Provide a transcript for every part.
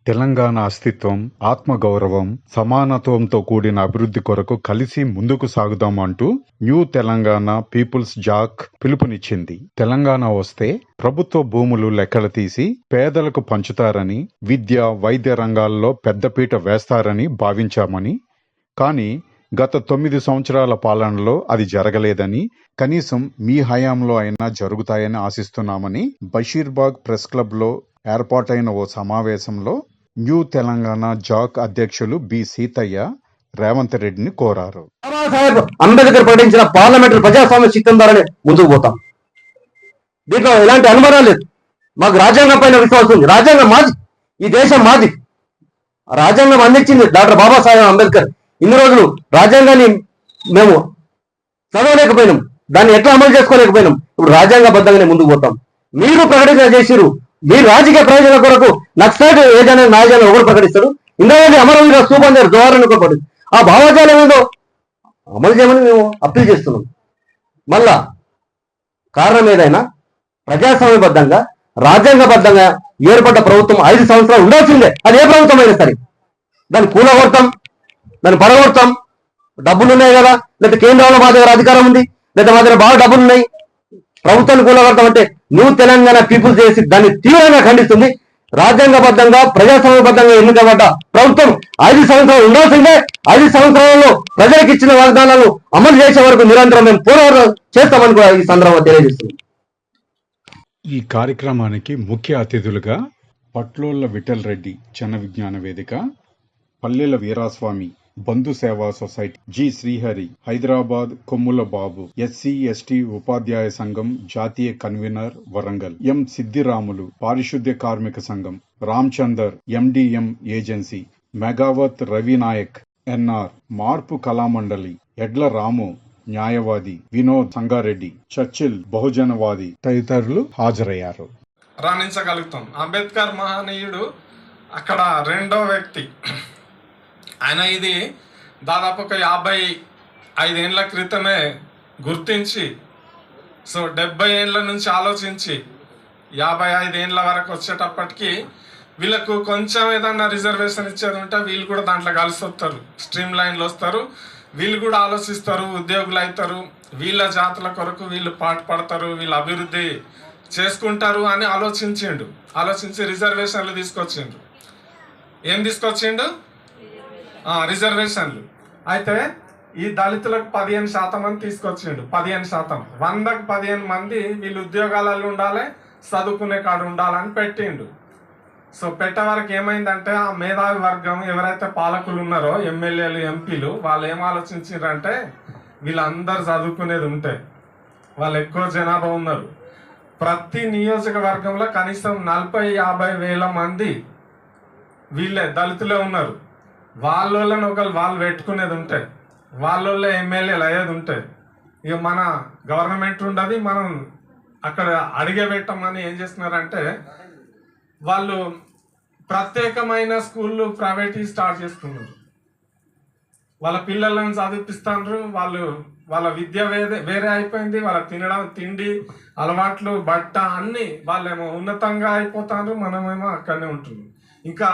తెలంగాణ అస్తిత్వం, ఆత్మగౌరవం, సమానత్వంతో కూడిన అభివృద్ధి కొరకు కలిసి ముందుకు సాగుదాం అంటూ న్యూ తెలంగాణ పీపుల్స్ జాక్ పిలుపునిచ్చింది. తెలంగాణ వస్తే ప్రభుత్వ భూములు లెక్కలు తీసి పేదలకు పంచుతారని, విద్య, వైద్య రంగాల్లో పెద్దపీట వేస్తారని భావించామని, కానీ గత 9 సంవత్సరాల పాలనలో అది జరగలేదని, కనీసం మీ హయాంలో అయినా జరుగుతాయని ఆశిస్తున్నామని బషీర్బాగ్ ప్రెస్ క్లబ్లో ఏర్పాటైన ఓ సమావేశంలో న్యూ తెలంగాణ జాక్ అధ్యక్షులు బి సీతయ్య రేవంత్ రెడ్డిని కోరారు. బాబాసాహెబ్ అంబేద్కర్ ప్రకటించిన పార్లమెంటరీ ప్రజాస్వామ్య సిస్టం ద్వారానే ముందుకు పోతాం. దీంట్లో ఎలాంటి అనుమానం లేదు. మాకు రాజ్యాంగం పైన విశ్వాసం ఉంది. రాజ్యాంగం మాది, ఈ దేశం మాది. రాజ్యాంగం అందించింది డాక్టర్ బాబాసాహెబ్ అంబేద్కర్. ఇన్ని రోజులు రాజ్యాంగాన్ని మేము చదవలేకపోయినాం, దాన్ని ఎట్లా అమలు చేసుకోలేకపోయినాం. ఇప్పుడు రాజ్యాంగబద్ధంగానే ముందుకు పోతాం. మీరు ప్రకటన చేసిరు, మీ రాజకీయ ప్రయోజనాల కొరకు నక్సలైట్ ఏదైనా నాయకులను ఒకరు ప్రకటిస్తాడు, ఇంద్రవల్లి అమరవీర స్థూపం దగ్గర ద్వారాన్ని ఒకటి. ఆ భావజాలం ఏదో అమలు చేయమని మేము అప్పీల్ చేస్తున్నాం. మళ్ళా కారణం ఏదైనా ప్రజాస్వామ్యబద్ధంగా రాజ్యాంగబద్ధంగా ఏర్పడ్డ ప్రభుత్వం 5 సంవత్సరాలు ఉండాల్సిందే. అది ఏ ప్రభుత్వం అయినా సరే. దాన్ని కూలగొడతాం, దాన్ని పడగొడతాం. డబ్బులు ఉన్నాయి కదా, లేదా కేంద్రంలో మా దగ్గర అధికారం ఉంది, లేదా మా దగ్గర బాగా డబ్బులు ఉన్నాయి, ప్రభుత్వాన్ని కూలగొడతాం అంటే న్యూ తెలంగాణ పీపుల్స్ చేసి దాన్ని తీవ్రంగా ఖండిస్తుంది. రాజ్యాంగబద్ధంగా ప్రజాస్వామ్యబద్ధంగా ఎన్నికబడ్డ ప్రభుత్వం 5 సంవత్సరాలు ఉండాల్సిందే. 5 సంవత్సరాలలో ప్రజలకు ఇచ్చిన వాగ్దానాలను అమలు చేసే వరకు నిరంతరం మేము పోరాటం చేస్తామని కూడా ఈ సందర్భంగా తెలియజేస్తుంది. ఈ కార్యక్రమానికి ముఖ్య అతిథులుగా పట్లోళ్ల విఠల్ రెడ్డి జన విజ్ఞాన వేదిక, పల్లెల వీరాస్వామి బంధు సేవా సొసైటీ, జి శ్రీహరి హైదరాబాద్ కొమ్ముల బాబు ఎస్సీ ఎస్టీ ఉపాధ్యాయ సంఘం జాతీయ కన్వీనర్ వరంగల్, ఎం సిద్దిరాములు పారిశుద్ధ్య కార్మిక సంఘం, Ramachandar MDM agency, Megavath Ravinayak NR Marpu Kalamandali, ఎడ్ల రాము న్యాయవాది, వినోద్ సంగారెడ్డి చర్చిల్ బహుజనవాది తదితరులు హాజరయ్యారు. రాణించగలుగుతాం. అంబేద్కర్ మహనీయుడు అక్కడ రెండో వ్యక్తి. ఆయన ఇది దాదాపు ఒక 55 ఏళ్ళ క్రితమే గుర్తించి, సో 70 ఏళ్ళ నుంచి ఆలోచించి 55 ఏళ్ళ వరకు వచ్చేటప్పటికి వీళ్ళకు కొంచెం ఏదన్నా రిజర్వేషన్ ఇచ్చేది ఉంటే వీళ్ళు కూడా దాంట్లో కలిసి వస్తారు, స్ట్రీమ్ లైన్లో వస్తారు, వీళ్ళు కూడా ఆలోచిస్తారు, ఉద్యోగులు అవుతారు, వీళ్ళ జాతుల కొరకు వీళ్ళు పాటుపడతారు, వీళ్ళు అభివృద్ధి చేసుకుంటారు అని ఆలోచించి రిజర్వేషన్లు తీసుకొచ్చిండు. ఏం తీసుకొచ్చిండు? రిజర్వేషన్లు. అయితే ఈ దళితులకు 15% అని తీసుకొచ్చిండు. 15%, 100కు 15 మంది వీళ్ళు ఉద్యోగాలలో ఉండాలి, చదువుకునే కాడు ఉండాలని పెట్టిండు. సో పెట్టే వరకు ఏమైందంటే ఆ మేధావి వర్గం ఎవరైతే పాలకులు ఉన్నారో, ఎమ్మెల్యేలు ఎంపీలు, వాళ్ళు ఏం ఆలోచించారంటే వీళ్ళందరూ చదువుకునేది ఉంటే వాళ్ళు ఎక్కువ జనాభా ఉన్నారు, ప్రతి నియోజకవర్గంలో కనీసం 40-50 వేల మంది వీళ్ళే దళితులే ఉన్నారు, వాళ్ళని వాళ్ళు పెట్టుకునేది ఉంటే, వాళ్ళ ఎమ్మెల్యేలు అయ్యేది ఉంటే ఇక మన గవర్నమెంట్ ఉండదు, మనం అక్కడ అడిగే పెట్టమని ఏం చేస్తున్నారంటే వాళ్ళు ప్రత్యేకమైన స్కూళ్ళు ప్రైవేట్ స్టార్ట్ చేసుకున్నారు. వాళ్ళ పిల్లలను చదివిపిస్తున్నారు, వాళ్ళ విద్య వేరే అయిపోయింది, వాళ్ళ తిండి అలవాట్లు, బట్ట అన్నీ వాళ్ళేమో ఉన్నతంగా అయిపోతారు, మనమేమో అక్కడనే ఉంటున్నాం. ఇంకా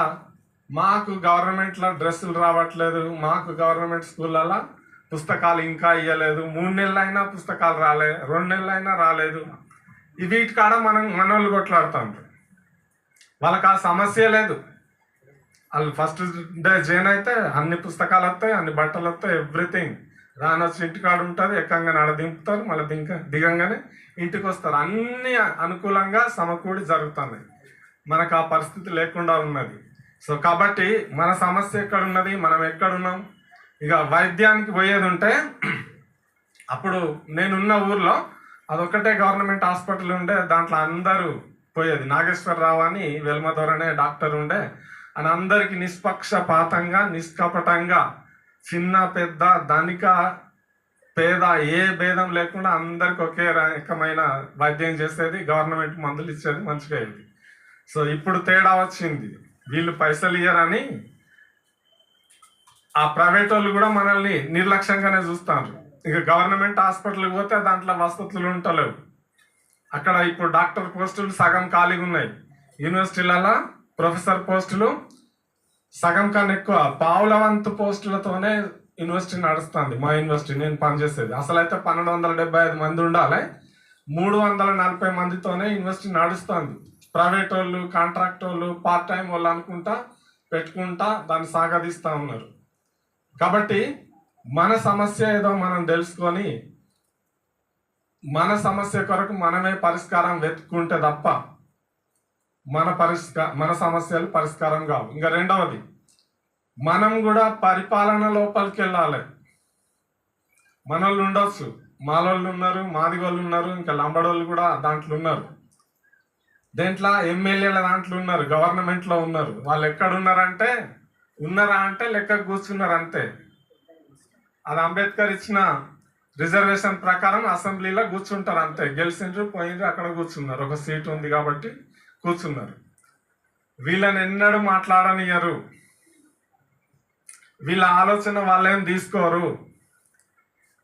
మాకు గవర్నమెంట్లో డ్రెస్సులు రావట్లేదు, మాకు గవర్నమెంట్ స్కూళ్ళల్లో పుస్తకాలు ఇంకా ఇవ్వలేదు, 3 నెలలు అయినా పుస్తకాలు రాలేదు, 2 నెలలు అయినా రాలేదు. వీటి కాడ మనోళ్ళు కొట్లాడుతాం. వాళ్ళకి ఆ సమస్య లేదు. వాళ్ళు ఫస్ట్ డే జాయిన్ అయితే అన్ని పుస్తకాలు వస్తాయి, అన్ని బట్టలు వస్తాయి, ఎవ్రీథింగ్ రానొచ్చి ఇంటికాడ ఉంటుంది, ఎక్కంగా నడ దింపుతారు, మళ్ళీ దిగంగానే ఇంటికి వస్తారు. అన్నీ అనుకూలంగా సమకూడి జరుగుతున్నాయి. మనకు ఆ పరిస్థితి లేకుండా ఉన్నది. సో కాబట్టి మన సమస్య ఎక్కడున్నది, మనం ఎక్కడున్నాం. ఇక వైద్యానికి పోయేది ఉంటే అప్పుడు నేనున్న ఊర్లో అదొక్కటే గవర్నమెంట్ హాస్పిటల్ ఉండే, దాంట్లో అందరూ పోయేది. నాగేశ్వరరావు అని వెల్మధోరనే డాక్టర్ ఉండే, అని అందరికీ నిష్పక్షపాతంగా నిష్కపటంగా చిన్న పెద్ద ధనిక పేద ఏ భేదం లేకుండా అందరికి ఒకే రకమైన వైద్యం చేసేది, గవర్నమెంట్ మందులు ఇచ్చేది, మంచిగా అయింది. సో ఇప్పుడు తేడా వచ్చింది, వీళ్ళు పైసలు ఇయ్యరని ఆ ప్రైవేట్ వాళ్ళు కూడా మనల్ని నిర్లక్ష్యంగానే చూస్తారు. ఇక గవర్నమెంట్ హాస్పిటల్కి పోతే దాంట్లో వసతులు ఉంటలేవు. అక్కడ ఇప్పుడు డాక్టర్ పోస్టులు సగం ఖాళీగా ఉన్నాయి, యూనివర్సిటీలలో ప్రొఫెసర్ పోస్టులు సగం కన్నా ఎక్కువ పావుల వంతు పోస్టులతోనే యూనివర్సిటీ నడుస్తుంది. మా యూనివర్సిటీ నేను పనిచేసేది అసలు అయితే 1275 మంది ఉండాలి, 340 మందితోనే యూనివర్సిటీ నడుస్తుంది. ప్రైవేట్ వాళ్ళు, కాంట్రాక్ట్ వాళ్ళు, పార్ట్ టైం వాళ్ళు అనుకుంటా పెట్టుకుంటా దాన్ని సాగదీస్తూ ఉన్నారు. కాబట్టి మన సమస్య ఏదో మనం తెలుసుకొని మన సమస్య కొరకు మనమే పరిష్కారం వెతుక్కుంటే తప్ప మన సమస్యలు పరిష్కారం కావు. ఇంకా రెండవది, మనం కూడా పరిపాలన లోపలికి వెళ్ళాలి. మనోళ్ళు ఉండొచ్చు, మాలోళ్ళు ఉన్నారు, మాదిగోళ్ళు ఉన్నారు, ఇంకా లంబడోళ్ళు కూడా దాంట్లో ఉన్నారు. దేంట్లో ఎమ్మెల్యేల దాంట్లో ఉన్నారు, గవర్నమెంట్లో ఉన్నారు. వాళ్ళు ఎక్కడ ఉన్నారా అంటే లెక్క కూర్చున్నారు అంతే. అది అంబేద్కర్ ఇచ్చిన రిజర్వేషన్ ప్రకారం అసెంబ్లీలో కూర్చుంటారు అంతే. గెలిచిండ్రు పోయిండ్రు అక్కడ కూర్చున్నారు, ఒక సీట్ ఉంది కాబట్టి కూర్చున్నారు. వీళ్ళని ఎన్నడూ మాట్లాడనియరు, వీళ్ళ ఆలోచన వాళ్ళేం తీసుకోరు,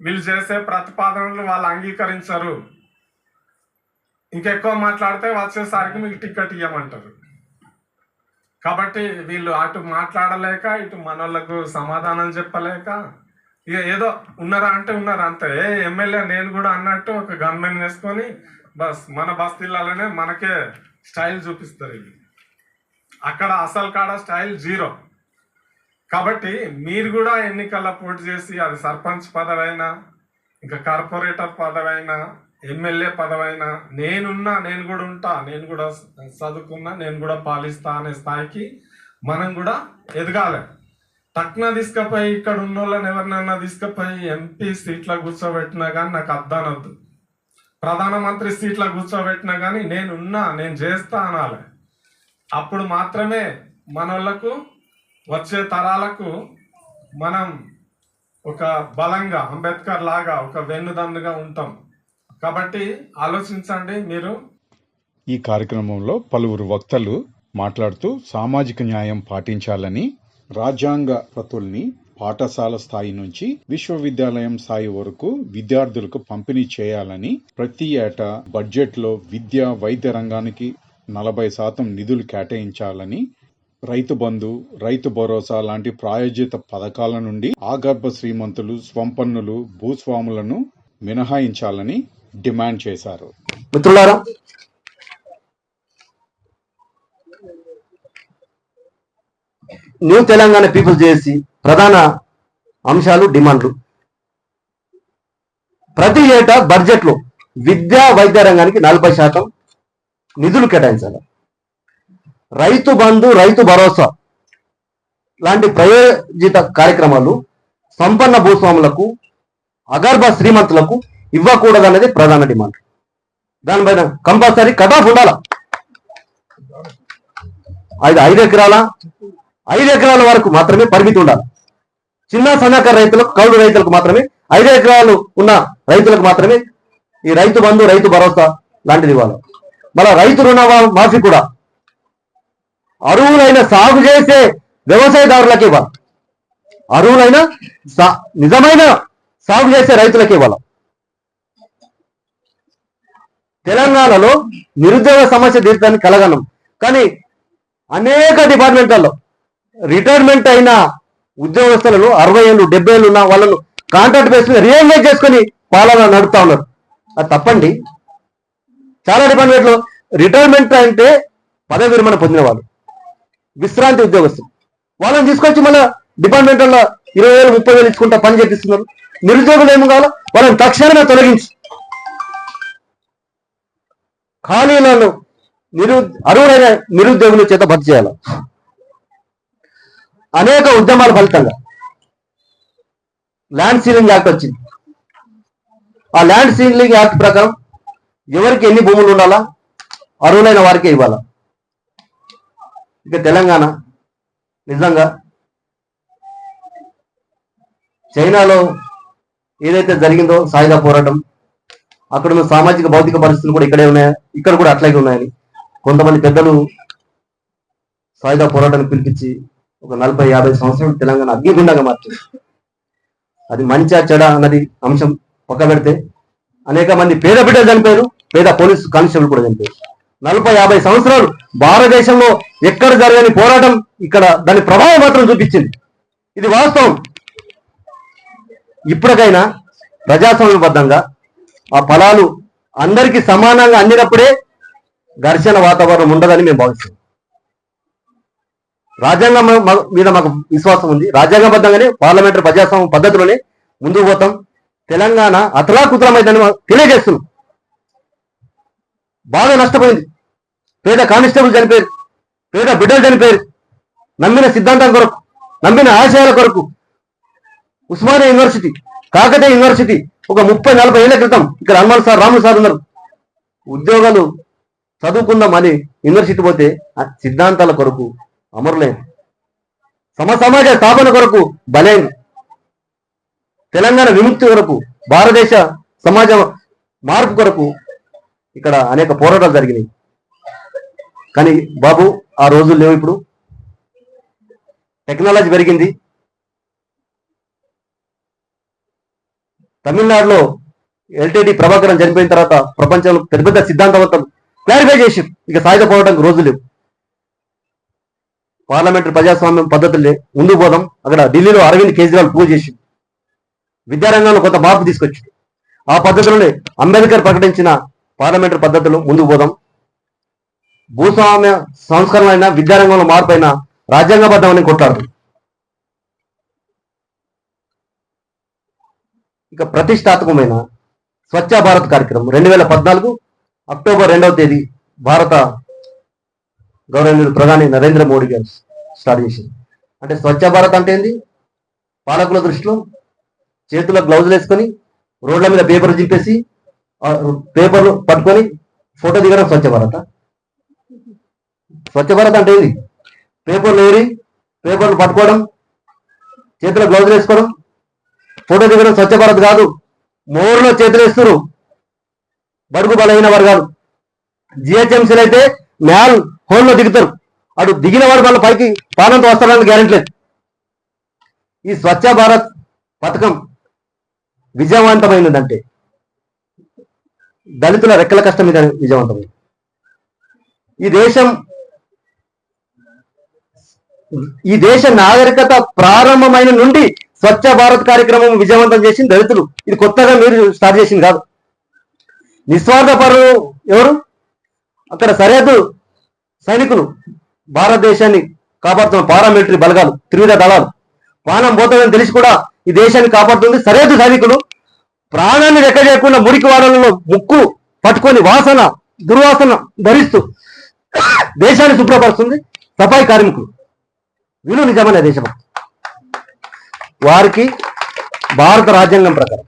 వీళ్ళు చేసే ప్రతిపాదనలు వాళ్ళు అంగీకరించరు. ఇంకెక్కువ మాట్లాడితే వచ్చేసరికి మీకు టికెట్ ఇవ్వమంటారు. కాబట్టి వీళ్ళు అటు మాట్లాడలేక ఇటు మనోళ్ళకు సమాధానం చెప్పలేక ఇక ఏదో ఉన్నారా అంటే ఉన్నారు అంతే. ఎమ్మెల్యే నేను కూడా అన్నట్టు ఒక గన్మెన్ వేసుకొని మన బస్తీలలోనే మనకే స్టైల్ చూపిస్తారు వీళ్ళు. అక్కడ అసలు కాడ స్టైల్ జీరో. కాబట్టి మీరు కూడా ఎన్నికల్లో పోటీ చేసి అది సర్పంచ్ పదవైనా, ఇంకా కార్పొరేటర్ పదవైనా, ఎమ్మెల్యే పదవైనా నేను కూడా ఉంటా, నేను కూడా చదువుకున్నా, నేను కూడా పాలిస్తా అనే స్థాయికి మనం కూడా ఎదగాలి. టక్న తీసుకుపోయి ఇక్కడ ఉన్న వాళ్ళని ఎవరినైనా తీసుకుపోయి ఎంపీ సీట్లో కూర్చోబెట్టినా కానీ నాకు అర్థనద్దు, ప్రధానమంత్రి సీట్లో కూర్చోబెట్టినా కానీ నేను చేస్తా అనాలి. అప్పుడు మాత్రమే మనోళ్లకు వచ్చే తరాలకు మనం ఒక బలంగా అంబేద్కర్ లాగా ఒక వెన్నుదన్నుగా ఉంటాం. కాబట్టి ఆలోచించండి మీరు. ఈ కార్యక్రమంలో పలువురు వక్తలు మాట్లాడుతూ సామాజిక న్యాయం పాటించాలని, రాజ్యాంగ ప్రతుల్ని పాఠశాల స్థాయి నుంచి విశ్వవిద్యాలయం స్థాయి వరకు విద్యార్థులకు పంపిణీ చేయాలని, ప్రతి ఏటా బడ్జెట్లో విద్య, వైద్య రంగానికి 40% నిధులు కేటాయించాలని, రైతు బంధు, రైతు భరోసా లాంటి ప్రాయోజిత పథకాల నుండి ఆగర్భ శ్రీమంతులు, స్వంపన్నులు, భూస్వాములను మినహాయించాలని డిమాండ్ చేశారు. మిత్రులారా, న్యూ తెలంగాణ పీపుల్ చేసి ప్రధాన అంశాలు, డిమాండ్లు. ప్రతి ఏటా బడ్జెట్ లో విద్యా, వైద్య రంగానికి 40% నిధులు కేటాయించాలి. రైతు బంధు, రైతు భరోసా లాంటి ప్రయోజిత కార్యక్రమాలు సంపన్న భూస్వాములకు, అగర్భ శ్రీమంతులకు ఇవ్వకూడదనేది ప్రధాన డిమాండ్. దానిపైన కంపల్సరీ కట్ ఆఫ్ ఉండాల. 5 ఎకరాల వరకు మాత్రమే పరిమితి ఉండాలి. చిన్న సన్నకారు రైతులకు, కౌలు రైతులకు మాత్రమే, 5 ఎకరాలు ఉన్న రైతులకు మాత్రమే ఈ రైతు బంధు, రైతు భరోసా లాంటిది ఇవ్వాలి. మళ్ళా రైతు రుణ మాఫీ కూడా అర్హులైన సాగు చేసే వ్యవసాయదారులకి ఇవ్వాలి. అర్హులైన నిజమైన సాగు చేసే రైతులకి ఇవ్వాలి. తెలంగాణలో నిరుద్యోగ సమస్య తీర్చడానికి కలగనం, కానీ అనేక డిపార్ట్మెంట్లలో రిటైర్మెంట్ అయిన ఉద్యోగస్తులను 60 ఏళ్ళు 70 ఏళ్ళు ఉన్న వాళ్ళను కాంట్రాక్ట్ బేస్ మీద రీఎంగేజ్ చేసుకుని పాలన నడుపుతా ఉన్నారు. అది తప్పండి. చాలా డిపార్ట్మెంట్లో రిటైర్మెంట్ అంటే పదవి విరమణ పొందిన వాళ్ళు, విశ్రాంతి ఉద్యోగస్తులు, వాళ్ళని తీసుకొచ్చి మళ్ళీ డిపార్ట్మెంట్లో 20,000 30,000 ఇచ్చుకుంటా పని చేపిస్తున్నారు. నిరుద్యోగులు ఏమి కావాలో వాళ్ళని తక్షణమే తొలగించి ఖాళీలను అర్హులైన నిరుద్యోగుల చేత భర్తీ చేయాలి. అనేక ఉద్యమాల ఫలితంగా ల్యాండ్ సీలింగ్ యాక్ట్ వచ్చింది. ఆ ల్యాండ్ సీలింగ్ యాక్ట్ ప్రకారం ఎవరికి ఎన్ని భూములు ఉండాలా, అర్హులైన వారికే ఇవ్వాలా. ఇక తెలంగాణ నిజంగా చైనాలో ఏదైతే జరిగిందో సాయుధ పోరాటం, అక్కడ ఉన్న సామాజిక భౌతిక పరిస్థితులు కూడా ఇక్కడే ఉన్నాయి, ఇక్కడ కూడా అట్లాగే ఉన్నాయని కొంతమంది పెద్దలు సాయుధ పోరాటాన్ని పిలిపించి ఒక 40-50 సంవత్సరాలు తెలంగాణ అగ్నిగుండంగా మార్చింది. అది మంచి చెడ అన్నది అంశం పక్క పెడితే అనేక మంది పేద బిడ్డలు చనిపోయారు, పేద పోలీసు కానిస్టేబుల్ కూడా చనిపోయారు. 40-50 సంవత్సరాలు భారతదేశంలో ఎక్కడ జరగని పోరాటం ఇక్కడ దాని ప్రభావం మాత్రం చూపించింది. ఇది వాస్తవం. ఇప్పటికైనా ప్రజాస్వామ్యబద్ధంగా ఆ ఫలాలు అందరికీ సమానంగా అందినప్పుడే ఘర్షణ వాతావరణం ఉండదని మేము భావిస్తున్నాం. రాజ్యాంగం మీద మాకు విశ్వాసం ఉంది. రాజ్యాంగబద్ధంగానే పార్లమెంటరీ ప్రజాస్వామ్య పద్ధతిలోనే ముందుకు పోతాం. తెలంగాణ అతలాకుతలమైందని తెలియజేస్తున్నాం. బాగా నష్టపోయింది. పేద కానిస్టేబుల్ చనిపోయారు, పేద బిడ్డలు చనిపోయారు. నమ్మిన సిద్ధాంతం కొరకు, నమ్మిన ఆశయాల కొరకు ఉస్మానియా యూనివర్సిటీ, కాకతీయ యూనివర్సిటీ ఒక 30-40 ఏళ్ల క్రితం ఇక్కడ హనుమాన్ సార్, రాములు సార్ ఉన్నారు. ఉద్యోగాలు చదువుకుందాం అని యూనివర్సిటీ పోతే ఆ సిద్ధాంతాల కొరకు అమరులేను, సమాజ స్థాపన కొరకు బలైన, తెలంగాణ విముక్తి కొరకు, భారతదేశ సమాజ మార్పు కొరకు ఇక్కడ అనేక పోరాటాలు జరిగినాయి. కానీ బాబు ఆ రోజులు లేవు. ఇప్పుడు టెక్నాలజీ పెరిగింది. తమిళనాడులో ఎల్టీడీ ప్రభాకరన్ చనిపోయిన తర్వాత ప్రపంచంలో పెద్ద పెద్ద సిద్ధాంతవంతం క్లారిఫై చేసి ఇక సాయుధ పోరాటానికి రోజు లేవు. పార్లమెంటరీ ప్రజాస్వామ్యం పద్ధతులే ముందుకు పోదాం. అక్కడ ఢిల్లీలో అరవింద్ కేజ్రీవాల్ పూజ చేసి విద్యారంగంలో కొంత మార్పు తీసుకొచ్చి ఆ పద్ధతిలోనే అంబేద్కర్ ప్రకటించిన పార్లమెంటరీ పద్ధతులు ముందుకు పోదాం. భూస్వామ్య సంస్కరణ అయినా, విద్యారంగంలో మార్పు అయినా రాజ్యాంగబద్ధమని కొట్లాడు. ఇక ప్రతిష్టాత్మకమైన స్వచ్ఛ భారత్ కార్యక్రమం 2014 అక్టోబర్ 2వ తేదీ భారత గౌరవనీయులు ప్రధాని నరేంద్ర మోడీ గారు స్టార్ట్ చేసింది. అంటే స్వచ్ఛ భారత్ అంటే ఏంది? పాలకుల దృష్టిలో చేతుల్లో గ్లౌజులు వేసుకొని రోడ్ల మీద పేపర్లు చింపేసి పేపర్లు పట్టుకొని ఫోటో దిగడం స్వచ్ఛ భారత? స్వచ్ఛ భారత్ అంటే ఏంది? పేపర్లు ఏరి, పేపర్లు పట్టుకోవడం, చేతిలో గ్లౌజులు వేసుకోవడం, ఫోటో దిగడం స్వచ్ఛ భారత్ కాదు. మోర్లో చేతులు వేస్తారు బడుగు బలహీన వర్గాలు. జిహెచ్ఎంసీలు అయితే మ్యాల్ హోల్లో దిగుతారు. అటు దిగిన వాడు మళ్ళీ పైకి పానంతో వస్తాడని గ్యారెంటీ లేదు. ఈ స్వచ్ఛ భారత్ పథకం విజయవంతమైనదంటే దళితుల రెక్కల కష్టం మీద విజయవంతమైంది. ఈ దేశ నాగరికత ప్రారంభమైన నుండి స్వచ్ఛ భారత్ కార్యక్రమం విజయవంతం చేసింది దళితులు. ఇది కొత్తగా మీరు స్టార్ట్ చేసింది కాదు. నిస్వార్థపరులు ఎవరు? అక్కడ సరిహద్దు సైనికులు, భారతదేశాన్ని కాపాడుతున్న పారామిలిటరీ బలగాలు, త్రివిధ దళాలు. ప్రాణం పోతుందని తెలిసి కూడా ఈ దేశాన్ని కాపాడుతుంది సరిహద్దు సైనికులు. ప్రాణాన్ని లెక్క చేయకుండా మురికి వాడలలో ముక్కు పట్టుకొని వాసన దుర్వాసన ధరిస్తూ దేశాన్ని శుభ్రపరుస్తుంది సఫాయి కార్మికులు. వీళ్ళు నిజమైన దేశభక్తి. వారికి భారత రాజ్యాంగం ప్రకారం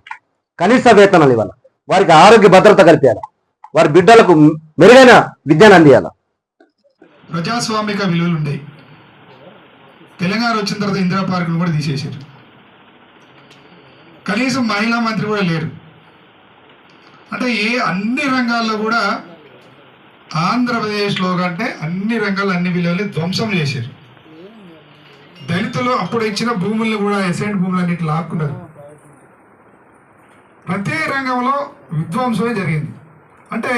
కనీస వేతనాలు ఇవ్వాలి, వారికి ఆరోగ్య భద్రత కల్పించాలి, వారి బిడ్డలకు మెరుగైన విద్యను అందియాలి. ప్రజాస్వామిక విలువలు ఉండేవి. తెలంగాణ వచ్చిన తర్వాత ఇందిరా పార్కును కూడా తీసేశారు. కనీసం మహిళా మంత్రి కూడా లేరు. అంటే అన్ని రంగాల్లో కూడా ఆంధ్రప్రదేశ్లో కంటే అన్ని రంగాల్లో అన్ని విలువలు ధ్వంసం చేశారు. దళితులు అప్పుడు ఇచ్చిన భూములను కూడా ఎసెంట్ భూములన్నిటి లాక్కున్నారు. ప్రతి రంగంలో విధ్వంసమే జరిగింది. అంటే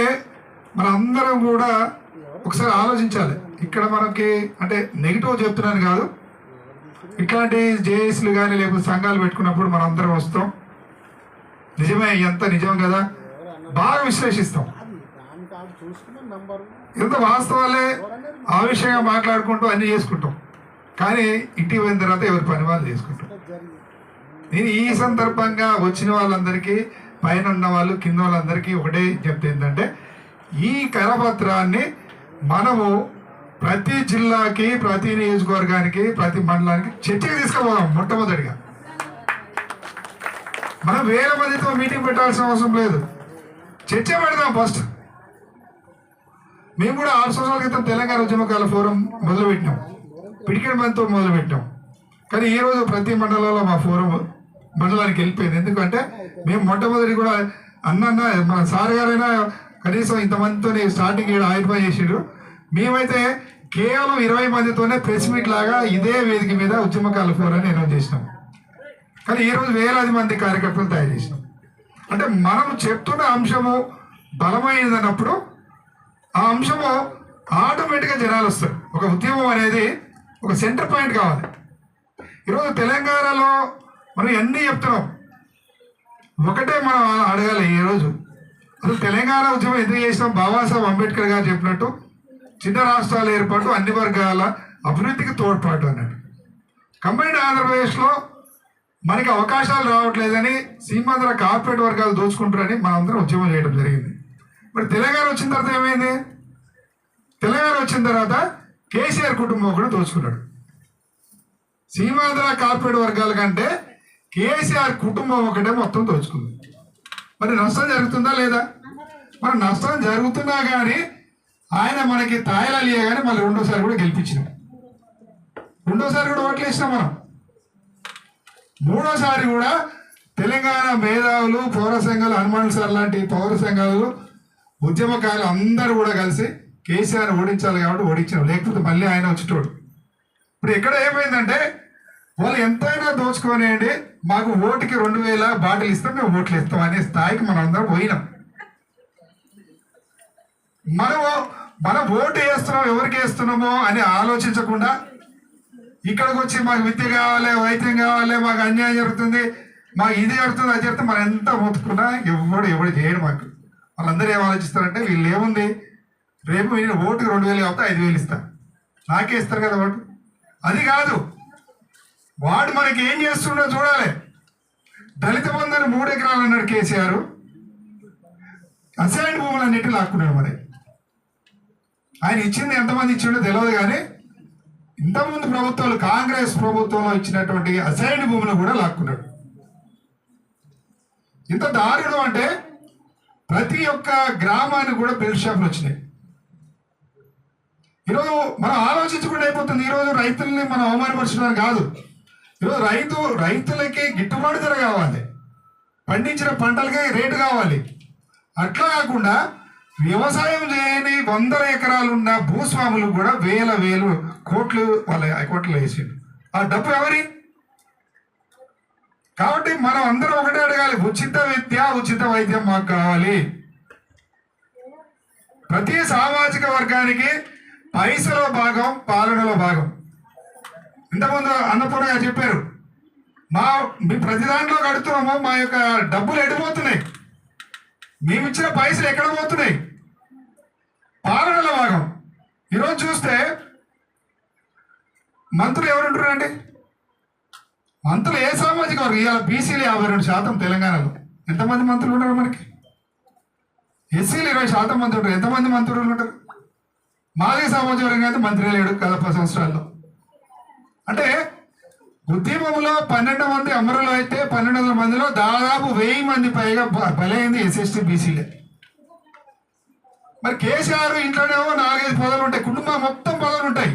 మన అందరం కూడా ఒకసారి ఆలోచించాలి. ఇక్కడ మనకి అంటే నెగిటివ్ చెప్తున్నాను కాదు, ఇట్లాంటి జేఏసీలు కానీ లేకపోతే సంఘాలు పెట్టుకున్నప్పుడు మనం అందరం వస్తాం, నిజమే ఎంత నిజం కదా బాగా విశ్లేషిస్తాం. ఎంత వాస్తవాలే ఆ విషయంగా మాట్లాడుకుంటూ అన్ని చేసుకుంటాం. కానీ ఇంటికి పోయిన తర్వాత ఎవరి పని వాళ్ళు చేసుకుంటాం. నేను ఈ సందర్భంగా వచ్చిన వాళ్ళందరికీ, పైన ఉన్న వాళ్ళు కింద వాళ్ళందరికీ ఒకటే చెప్తే ఏంటంటే, ఈ కరపత్రాన్ని మనము ప్రతి జిల్లాకి, ప్రతి నియోజకవర్గానికి, ప్రతి మండలానికి చర్చకి తీసుకుపోదాం. మొట్టమొదటిగా మనం వేల మందితో మీటింగ్ పెట్టాల్సిన అవసరం లేదు, చర్చ పెడదాం. ఫస్ట్ మేము కూడా 6 సంవత్సరాల క్రితం తెలంగాణ ఉద్యమకాల ఫోరం మొదలుపెట్టినాం, పిడికెడ్ మందితో మొదలుపెట్టాం. కానీ ఈరోజు ప్రతి మండలంలో మా ఫోరం మండలానికి వెళ్ళిపోయింది. ఎందుకంటే మేము మొట్టమొదటి కూడా అన్న మన సార్ గారైనా కనీసం ఇంతమందితో స్టార్టింగ్ ఆయుర్వేద చేసాడు. మేమైతే కేవలం 20 మందితోనే ప్రెస్ మీట్ లాగా ఇదే వేదిక మీద ఉద్యమకాల ఫోరాన్ని అనౌన్స్ చేసినాం. కానీ ఈరోజు వేలాది మంది కార్యకర్తలు తయారు చేసినాం. అంటే మనం చెప్తున్న అంశము బలమైనది అన్నప్పుడు ఆ అంశము ఆటోమేటిక్గా జనాలు వస్తారు. ఒక ఉద్యమం అనేది ఒక సెంటర్ పాయింట్ కావాలి. ఈరోజు తెలంగాణలో మనం ఎన్ని చెప్తున్నాం, ఒకటే మనం అడగాలి. ఈరోజు అసలు తెలంగాణ ఉద్యమం ఎందుకు చేసినాం? బాబాసాహెబ్ అంబేద్కర్ గారు చెప్పినట్టు చిన్న రాష్ట్రాల ఏర్పాటు, అన్ని వర్గాల అభివృద్ధికి తోడ్పాటు అన్నాడు. కంబైన్డ్ ఆంధ్రప్రదేశ్లో మనకి అవకాశాలు రావట్లేదని, సీమాంధ్ర కార్పొరేట్ వర్గాలు దోచుకుంటారని మనందరం ఉద్యమం చేయడం జరిగింది. మరి తెలంగాణ వచ్చిన తర్వాత ఏమైంది? తెలంగాణ వచ్చిన తర్వాత కేసీఆర్ కుటుంబం కూడా దోచుకున్నాడు. సీమాంధ్ర కార్పొరేట్ వర్గాల కంటే కేసీఆర్ కుటుంబం ఒకటే మొత్తం దోచుకుంది. మరి నష్టం జరుగుతుందా లేదా? మరి నష్టం జరుగుతున్నా కానీ ఆయన మనకి తాయిలాలియా కానీ మళ్ళీ రెండోసారి కూడా గెలిపించినాం. రెండోసారి కూడా ఓట్లు వేసినాం మనం. మూడోసారి కూడా తెలంగాణ మేధావులు, పౌర సంఘాలు, హనుమాన్ సార్ లాంటి పౌర సంఘాలు, ఉద్యమకారులు అందరూ కూడా కలిసి కేసీఆర్ ఓడించాలి కాబట్టి ఓడించాం. లేకపోతే మళ్ళీ ఆయన వచ్చేటోడు. ఇప్పుడు ఎక్కడ ఏమైందంటే వాళ్ళు ఎంతైనా దోచుకోనేయండి, మాకు ఓటుకి 2000 బాటిల్ ఇస్తాం, మేము ఓట్లు ఇస్తాం అనే స్థాయికి మనం అందరం పోయినాం. మనం ఓటు వేస్తున్నాం, ఎవరికి వేస్తున్నామో అని ఆలోచించకుండా ఇక్కడికి వచ్చి మాకు విద్య కావాలి, వైద్యం కావాలి, మాకు అన్యాయం జరుగుతుంది, మాకు ఇది జరుగుతుంది, అది జరుగుతుంది, మనం ఎంత మొత్తుకున్నా ఎవడు చేయడు. మాకు వాళ్ళందరూ ఏం ఆలోచిస్తారంటే వీళ్ళు ఏముంది, రేపు నేను ఓటుకి 2000 అవుతా 5000 ఇస్తా, నాకే ఇస్తారు కదా ఓటు. అది కాదు, వాడు మనకి ఏం చేస్తుండో చూడాలి. దళిత బంధుని 3 ఎకరాలు అన్నాడు కేసీఆర్, అసైన్ భూములన్నిటి లాక్కున్నాడు. మరి ఆయన ఇచ్చింది ఎంతమంది ఇచ్చిండో తెలియదు, కానీ ఇంతకుముందు ప్రభుత్వాలు, కాంగ్రెస్ ప్రభుత్వంలో ఇచ్చినటువంటి అసైన్ భూములు కూడా లాక్కున్నాడు. ఇంత దారుణం అంటే ప్రతి ఒక్క గ్రామానికి కూడా బెల్ట్ షాపులు వచ్చినాయి. ఈరోజు మనం ఆలోచించకుండా అయిపోతుంది. ఈరోజు రైతుల్ని మనం అవమానపరచడం కాదు. ఈరోజు రైతులకి గిట్టుబాటు ధర కావాలి, పండించిన పంటలకి రేటు కావాలి. అట్లా కాకుండా వ్యవసాయం చేయని 100 ఎకరాలు ఉన్న భూస్వాములు కూడా వేలు కోట్లు వాళ్ళ కోట్లు వేసిండు. ఆ డబ్బు ఎవరి? కాబట్టి మనం అందరం ఒకటే అడగాలి, ఉచిత విద్య, ఉచిత వైద్యం మాకు కావాలి. ప్రతి సామాజిక వర్గానికి పైసలో భాగం, పాలనలో భాగం. ఇంతకుముందు అన్నపూర్ణ గారు చెప్పారు, మీ ప్రతి దాంట్లో కడుతున్నామో మా యొక్క డబ్బులు ఎడిపోతున్నాయి, మేమిచ్చిన పైసలు ఎక్కడ పోతున్నాయి? పాలనలో భాగం. ఈరోజు చూస్తే మంత్రులు ఎవరుంటారండి? మంత్రులు ఏ సామాజిక వర్గం? ఇవాళ బీసీలు 52% తెలంగాణలో. ఎంతమంది మంత్రులు ఉంటారు మనకి? ఎస్సీలు 20% మంది ఉంటారు. ఎంతమంది మంత్రులు ఉంటారు? మాదిగ సామాజిక వర్గం అయితే మంత్రి లేడు గత 10 సంవత్సరాల్లో. అంటే ఉద్యమంలో 12 మంది అమరులు అయితే 1200 మందిలో దాదాపు 1000 మంది పైగా బలైంది ఎస్ఎస్టీ బీసీలే. మరి కేసీఆర్ ఇంట్లోనేమో 4-5 పదవులు ఉంటాయి, కుటుంబం మొత్తం పదవులు ఉంటాయి.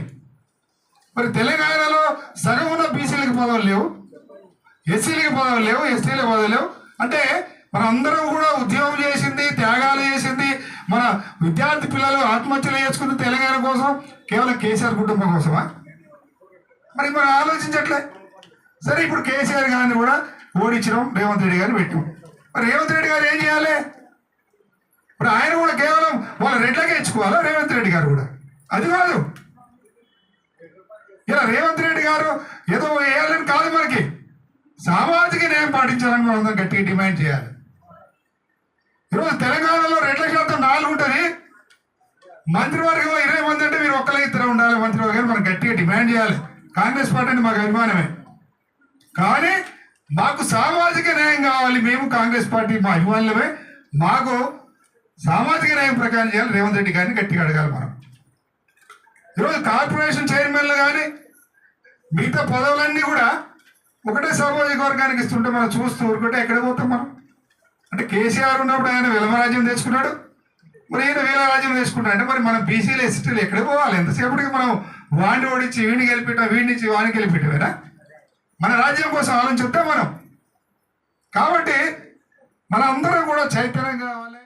మరి తెలంగాణలో సగం ఉన్న బీసీలకు పదవులు లేవు, ఎస్సీలకి పదవులు లేవు, ఎస్టీలకు పదవులు లేవు. అంటే మనందరం కూడా ఉద్యోగం చేసింది, త్యాగాలు చేసింది, మన విద్యార్థి పిల్లలు ఆత్మహత్యలు చేసుకుంది తెలంగాణ కోసం, కేవలం కేసీఆర్ కుటుంబం కోసమా? మరి మనం ఆలోచించట్లే. సరే, ఇప్పుడు కేసీఆర్ గారిని కూడా ఓడించడం, రేవంత్ రెడ్డి గారిని పెట్టాం. మరి రేవంత్ రెడ్డి గారు ఏం చేయాలి? ఇప్పుడు ఆయన కూడా కేవలం వాళ్ళ రెడ్లకే ఇచ్చుకోవాలా? రేవంత్ రెడ్డి గారు కూడా అది కాదు. ఇలా రేవంత్ రెడ్డి గారు ఏదో వేయాలని కాదు, మనకి సామాజిక న్యాయం పాటించాలని మనం గట్టిగా డిమాండ్ చేయాలి. ఈరోజు తెలంగాణలో రెడ్ల శాతం 4 ఉంటుంది, మంత్రివర్గం 20 మంది అంటే మీరు ఒక్కరికి 2 ఉండాలి మంత్రివర్గాన్ని మనం గట్టిగా డిమాండ్ చేయాలి. కాంగ్రెస్ పార్టీ అంటే మాకు అభిమానమే, కానీ మాకు సామాజిక న్యాయం కావాలి. మేము కాంగ్రెస్ పార్టీ మా అభిమానులమే, మాకు సామాజిక న్యాయం ప్రకారం చేయాలి. రేవంత్ రెడ్డి గారిని గట్టిగా అడగాలి మనం. ఈరోజు కార్పొరేషన్ చైర్మన్లు కానీ మిగతా పదవులన్నీ కూడా ఒకటే సామాజిక వర్గానికి ఇస్తుంటే మనం చూస్తూ ఊరుకుంటే ఎక్కడ పోతాం మనం? అంటే కేసీఆర్ ఉన్నప్పుడు ఆయన విలమరాజ్యం తెచ్చుకున్నాడు, మరి ఈయన వీలరాజ్యం తెచ్చుకున్నాడు. అంటే మరి మనం బీసీలు ఎస్టీలు ఎక్కడ పోవాలి? ఎంతసేపటికి మనం వాడిని ఓడించి వీడిని గెలిపిటాం, వీడి నుంచి వాడిని గెలిపిటామేనా? మన రాజ్యం కోసం ఆలోచిద్దాం మనం. కాబట్టి మన అందరం కూడా చైతన్యం కావాలి.